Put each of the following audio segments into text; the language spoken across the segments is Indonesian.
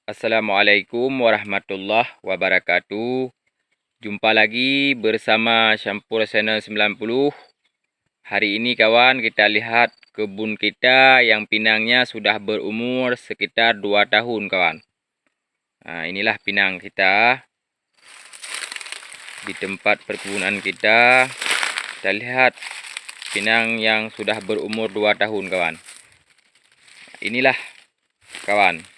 Assalamualaikum warahmatullahi wabarakatuh. Jumpa lagi bersama Syampur Channel 90. Hari ini kawan, kita lihat kebun kita yang pinangnya sudah berumur sekitar 2 tahun kawan. Nah, inilah pinang kita di tempat perkebunan kita. Kita lihat pinang yang sudah berumur 2 tahun kawan. Inilah kawan.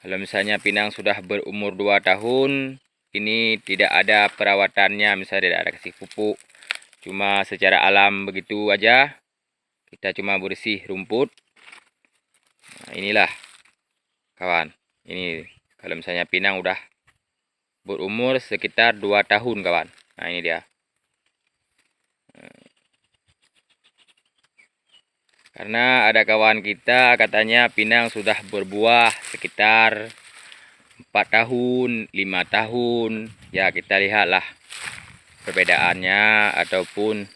Kalau misalnya pinang sudah berumur 2 tahun, ini tidak ada perawatannya, misalnya tidak ada kasih pupuk. Cuma secara alam begitu aja. Kita cuma bersih rumput. Nah, inilah kawan. Ini kalau misalnya pinang udah berumur sekitar 2 tahun kawan. Nah, ini dia. Karena ada kawan kita katanya pinang sudah berbuah sekitar 4 tahun, 5 tahun. Ya, kita lihatlah perbedaannya, ataupun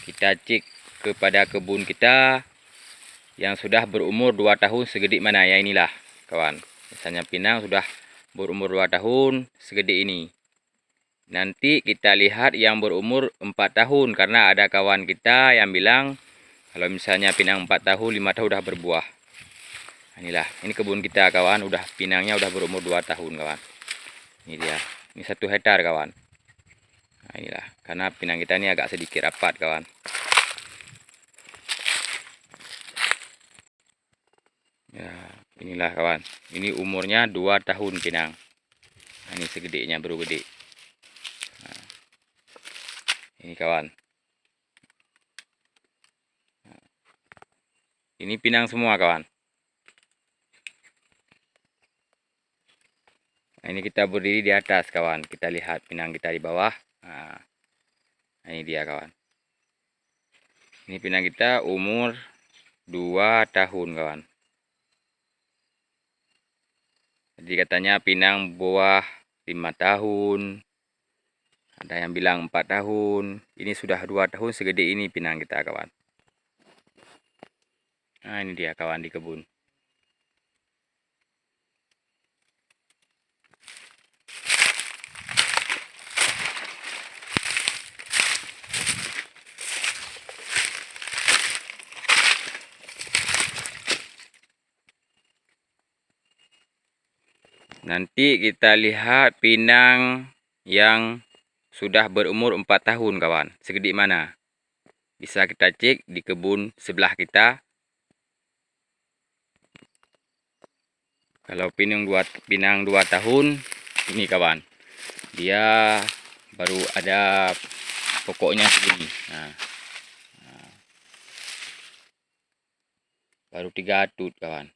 kita cek kepada kebun kita yang sudah berumur 2 tahun segede mana. Ya, inilah kawan. Misalnya pinang sudah berumur 2 tahun segede ini. Nanti kita lihat yang berumur 4 tahun, karena ada kawan kita yang bilang kalau misalnya pinang 4 tahun, 5 tahun udah berbuah. Inilah, ini kebun kita kawan, udah pinangnya udah berumur 2 tahun kawan. Ini dia. Ini 1 hektar kawan. Nah, inilah, karena pinang kita ini agak sedikit rapat kawan. Ya, inilah kawan. Ini umurnya 2 tahun pinang. Nah, ini segedenya baru gede. Nah, ini kawan. Nah, ini pinang semua kawan. Nah, ini kita berdiri di atas kawan. Kita lihat pinang kita di bawah. Nah, ini dia kawan. Ini pinang kita umur 2 tahun kawan. Jadi katanya pinang buah 5 tahun. Ada yang bilang 4 tahun. Ini sudah 2 tahun segede ini pinang kita kawan. Nah, ini dia kawan di kebun. Nanti kita lihat pinang yang sudah berumur 4 tahun kawan. Segede mana? Bisa kita cek di kebun sebelah kita. Kalau pinang 2 tahun, ini kawan. Dia baru ada pokoknya segini. Nah, baru 3 atut kawan.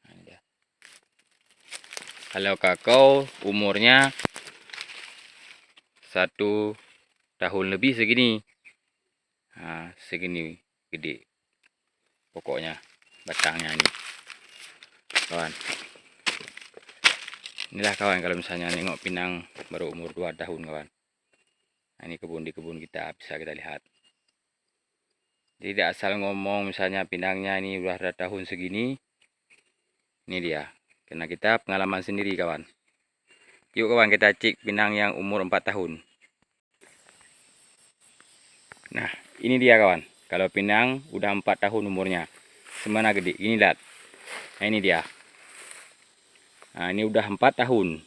Nah, kalau kakao umurnya 1 tahun lebih segini. Nah, segini gede pokoknya, batangnya ini kawan. Inilah kawan, kalau misalnya nengok pinang baru umur 2 tahun kawan. Nah, ini di kebun kita bisa kita lihat. Jadi tidak asal ngomong misalnya pinangnya ini udah ada tahun segini. Ini dia, karena kita pengalaman sendiri kawan. Yuk kawan, kita cek pinang yang umur 4 tahun. Nah, ini dia kawan. Kalau pinang udah 4 tahun umurnya, semana gede. Ini lihat. Nah, ini dia. Nah, ini udah 4 tahun.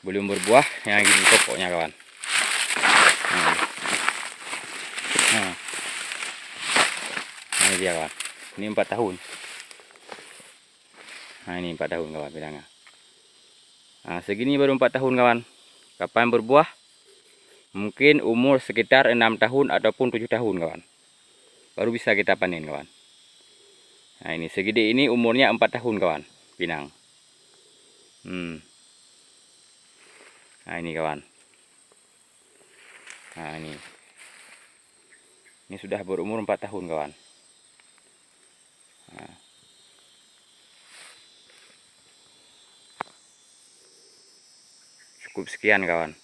Belum berbuah, yang gini pokoknya kawan. Nah, ini dia kawan. Ini 4 tahun. Nah, ini 4 tahun kawan pinangnya. Nah, segini baru 4 tahun kawan. Kapan berbuah? Mungkin umur sekitar 6 tahun ataupun 7 tahun kawan. Baru bisa kita panen kawan. Nah, ini segede ini umurnya 4 tahun kawan pinang. Nah, ini kawan. Nah, ini sudah berumur 4 tahun kawan. Nah, cukup sekian kawan.